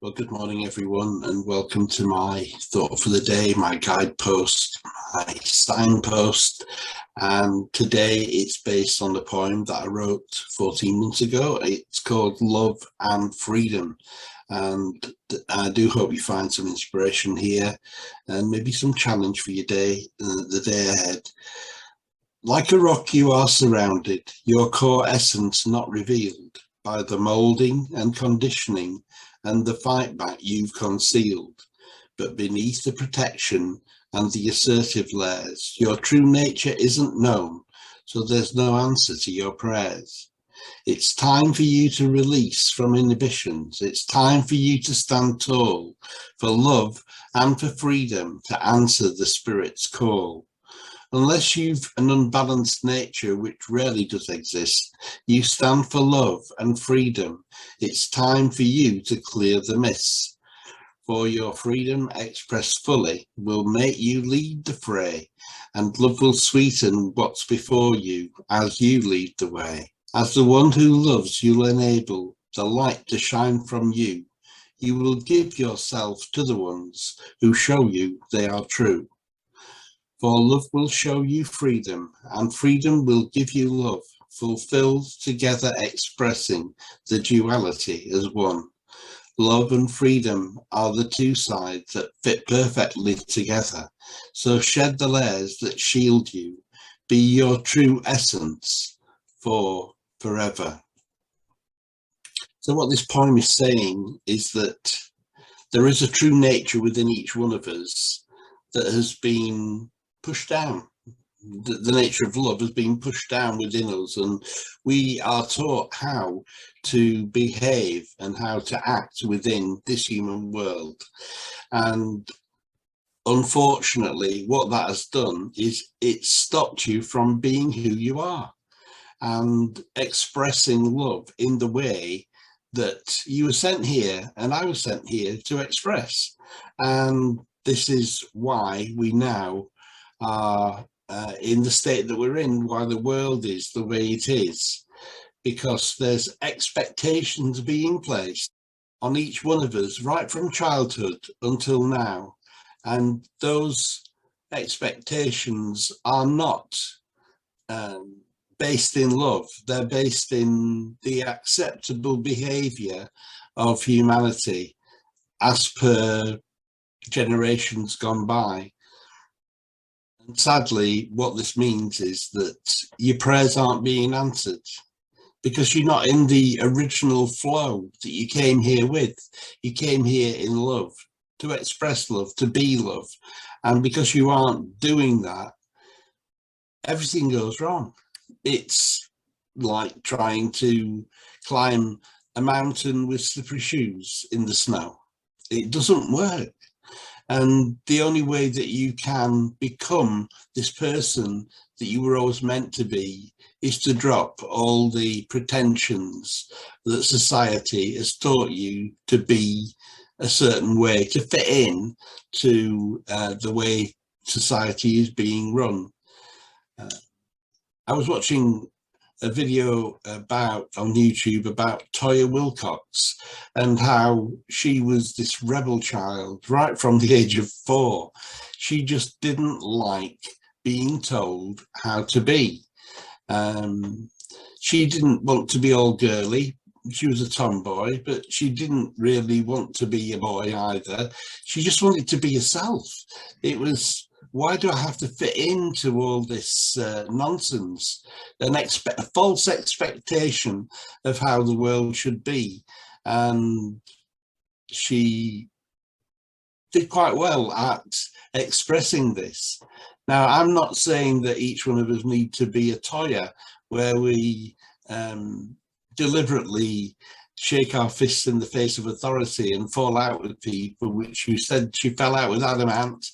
Well, good morning, everyone, and welcome to my thought for the day, my guidepost, my signpost. And today it's based on the poem that I wrote 14 months ago. It's called Love and Freedom. And I do hope you find some inspiration here and maybe some challenge for your day, the day ahead. Like a rock, you are surrounded, your core essence not revealed by the moulding and conditioning and the fight back you've concealed. But beneath the protection and the assertive layers, your true nature isn't known, so there's no answer to your prayers. It's time for you to release from inhibitions. It's time for you to stand tall for love and for freedom to answer the spirit's call. Unless you've an unbalanced nature, which rarely does exist, you stand for love and freedom. It's time for you to clear the mists. For your freedom expressed fully will make you lead the fray, and love will sweeten what's before you as you lead the way. As the one who loves, you'll enable the light to shine from you. You will give yourself to the ones who show you they are true. For love will show you freedom, and freedom will give you love, fulfilled together expressing the duality as one. Love and freedom are the two sides that fit perfectly together. So shed the layers that shield you. Be your true essence for forever. So what this poem is saying is that there is a true nature within each one of us that has been pushed down. The nature of love has been pushed down within us, and we are taught how to behave and how to act within this human world. And unfortunately, what that has done is it's stopped you from being who you are and expressing love in the way that you were sent here and I was sent here to express. And this is why we now are in the state that we're in, why the world is the way it is, because there's expectations being placed on each one of us right from childhood until now, and those expectations are not based in love. They're based in the acceptable behavior of humanity as per generations gone by. And sadly, what this means is that your prayers aren't being answered because you're not in the original flow that you came here with. You came here in love, to express love, to be love. And because you aren't doing that, everything goes wrong. It's like trying to climb a mountain with slippery shoes in the snow. It doesn't work. And the only way that you can become this person that you were always meant to be is to drop all the pretensions that society has taught you to be a certain way, to fit in to the way society is being run. I was watching a video on YouTube about Toyah Willcox and how she was this rebel child right from the age of 4. She just didn't like being told how to be. She didn't want to be all girly. She was a tomboy, but she didn't really want to be a boy either. She just wanted to be herself. It was, why do I have to fit into all this nonsense? A false expectation of how the world should be. And she did quite well at expressing this. Now, I'm not saying that each one of us need to be a Toyah, where we deliberately shake our fists in the face of authority and fall out with people, which you said she fell out with Adam Ant.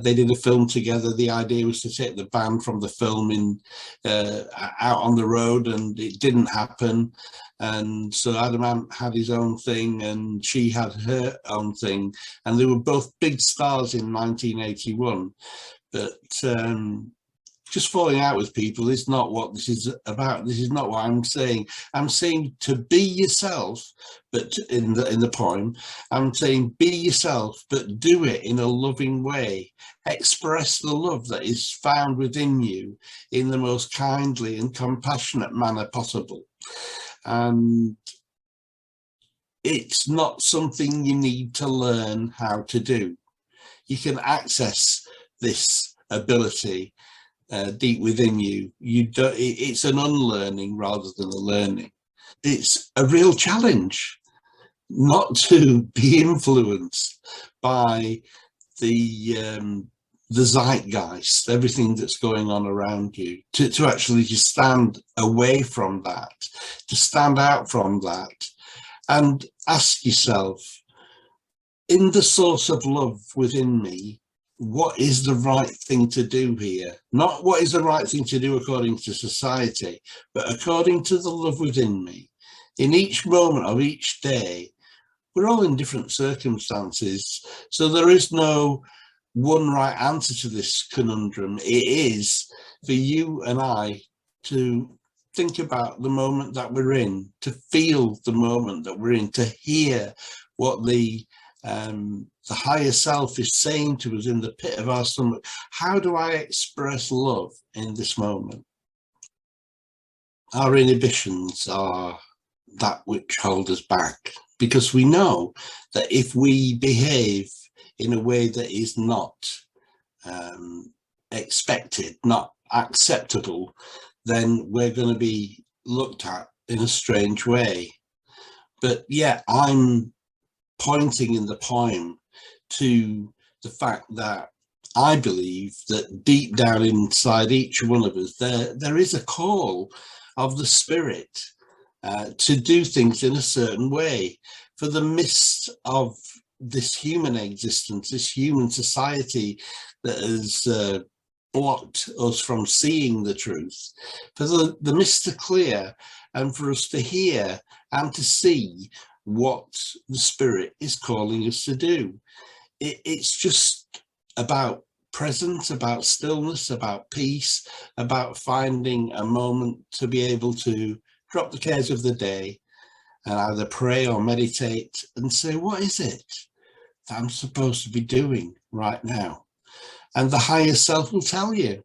They did a film together. The idea was to take the band from the film out on the road, and it didn't happen. And so Adam Ant had his own thing and she had her own thing, and they were both big stars in 1981. But just falling out with people is not what this is about. This is not what I'm saying. I'm saying to be yourself, but in the poem, I'm saying be yourself, but do it in a loving way. Express the love that is found within you in the most kindly and compassionate manner possible. And it's not something you need to learn how to do. You can access this ability deep within you. It's an unlearning rather than a learning. It's a real challenge not to be influenced by the zeitgeist, everything that's going on around you, to actually just stand away from that, to stand out from that, and ask yourself, in the source of love within me, what is the right thing to do here? Not what is the right thing to do according to society, but according to the love within me. In each moment of each day, we're all in different circumstances, so there is no one right answer to this conundrum. It is for you and I to think about the moment that we're in, to feel the moment that we're in, to hear what the higher self is saying to us in the pit of our stomach. How do I express love in this moment? Our inhibitions are that which hold us back, because we know that if we behave in a way that is not expected, not acceptable, then we're going to be looked at in a strange way. But yeah, I'm pointing in the poem to the fact that I believe that deep down inside each one of us, there is a call of the spirit to do things in a certain way. For the midst of this human existence, this human society that has blocked us from seeing the truth, for the mist to clear and for us to hear and to see what the spirit is calling us to do. It's just about presence, about stillness, about peace, about finding a moment to be able to drop the cares of the day and either pray or meditate and say, what is it that I'm supposed to be doing right now? And the higher self will tell you.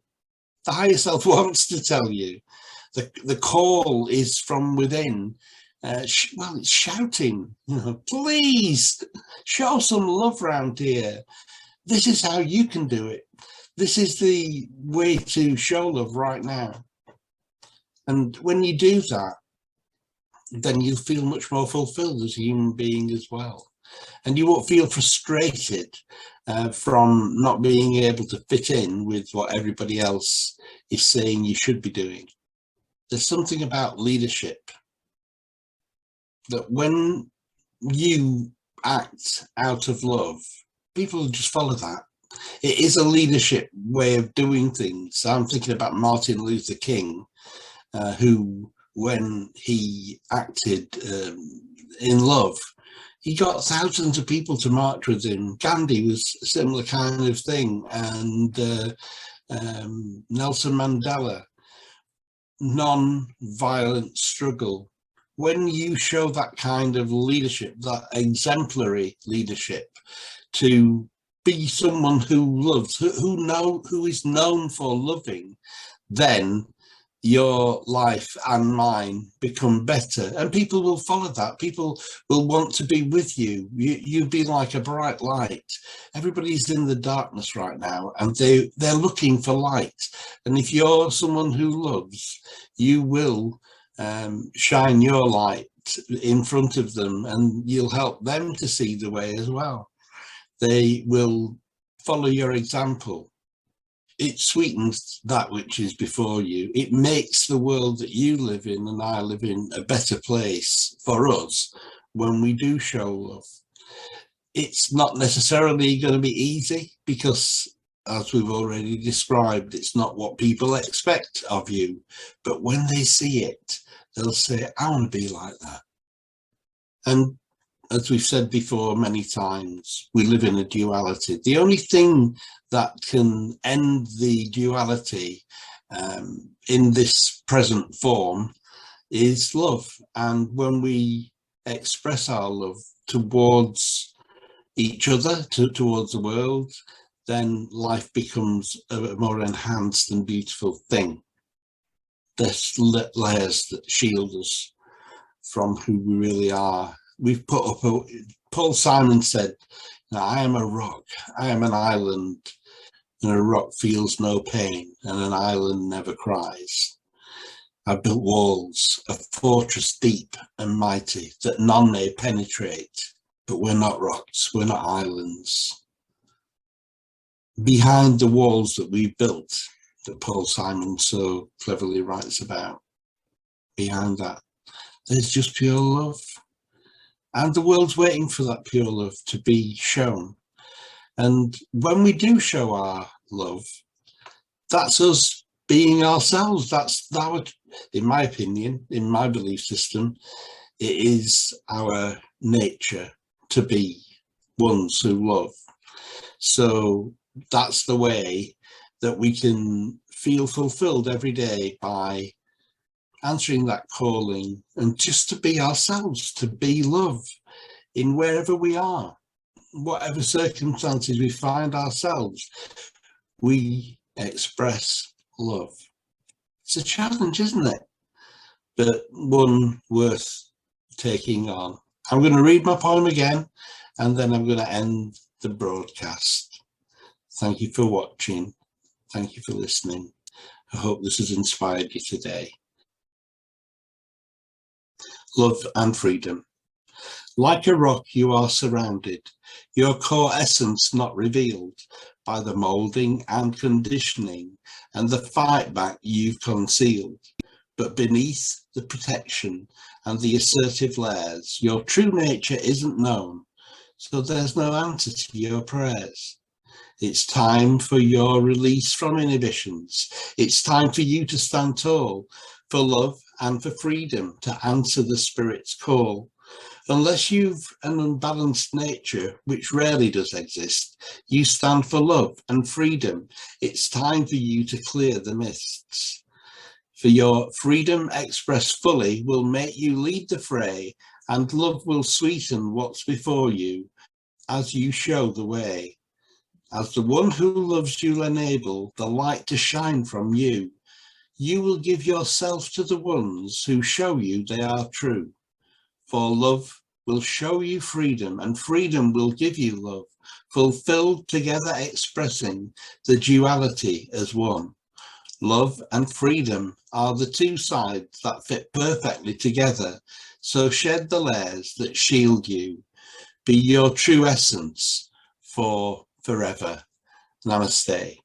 The higher self wants to tell you. The call is from within. Well, it's shouting, please show some love around here. This is how you can do it. This is the way to show love right now. And when you do that, then you feel much more fulfilled as a human being as well. And you won't feel frustrated from not being able to fit in with what everybody else is saying you should be doing. There's something about leadership that when you act out of love, people just follow that. It is a leadership way of doing things. I'm thinking about Martin Luther King, who, when he acted in love, he got thousands of people to march with him. Gandhi was a similar kind of thing, and Nelson Mandela, non-violent struggle. When you show that kind of leadership, that exemplary leadership, to be someone who loves, who is known for loving, then your life and mine become better, and people will follow that. People will want to be with you. You'd be like a bright light. Everybody's in the darkness right now, and they're looking for light. And if you're someone who loves, you will shine your light in front of them, and you'll help them to see the way as well. They will follow your example. It sweetens that which is before you. It makes the world that you live in and I live in a better place for us when we do show love. It's not necessarily going to be easy because, as we've already described, it's not what people expect of you. But when they see it, they'll say, I want to be like that. And as we've said before many times, we live in a duality. The only thing that can end the duality in this present form is love. And when we express our love towards each other, towards the world, then life becomes a more enhanced and beautiful thing. There's layers that shield us from who we really are. We've put up Paul Simon said, I am a rock, I am an island, and a rock feels no pain, and an island never cries. I've built walls, a fortress deep and mighty that none may penetrate, but we're not rocks, we're not islands. Behind the walls that we built, that Paul Simon so cleverly writes about, behind that, there's just pure love. And the world's waiting for that pure love to be shown. And when we do show our love, that's us being ourselves. That's our, in my opinion, in my belief system, it is our nature to be ones who love. So that's the way that we can feel fulfilled every day, by answering that calling and just to be ourselves, to be love in wherever we are, whatever circumstances we find ourselves, we express love. It's a challenge, isn't it? But one worth taking on. I'm going to read my poem again, and then I'm going to end the broadcast. Thank you for watching. Thank you for listening. I hope this has inspired you today. Love and freedom. Like a rock, you are surrounded, your core essence not revealed, by the moulding and conditioning and the fight back you've concealed. But beneath the protection and the assertive layers, your true nature isn't known, so there's no answer to your prayers. It's time for your release from inhibitions. It's time for you to stand tall, for love and for freedom, to answer the spirit's call. Unless you've an unbalanced nature, which rarely does exist, you stand for love and freedom. It's time for you to clear the mists. For your freedom expressed fully will make you lead the fray, and love will sweeten what's before you as you show the way. As the one who loves you'll enable the light to shine from you. You will give yourself to the ones who show you they are true. For love will show you freedom, and freedom will give you love, fulfilled together expressing the duality as one. Love and freedom are the two sides that fit perfectly together, so shed the layers that shield you. Be your true essence for forever. Namaste.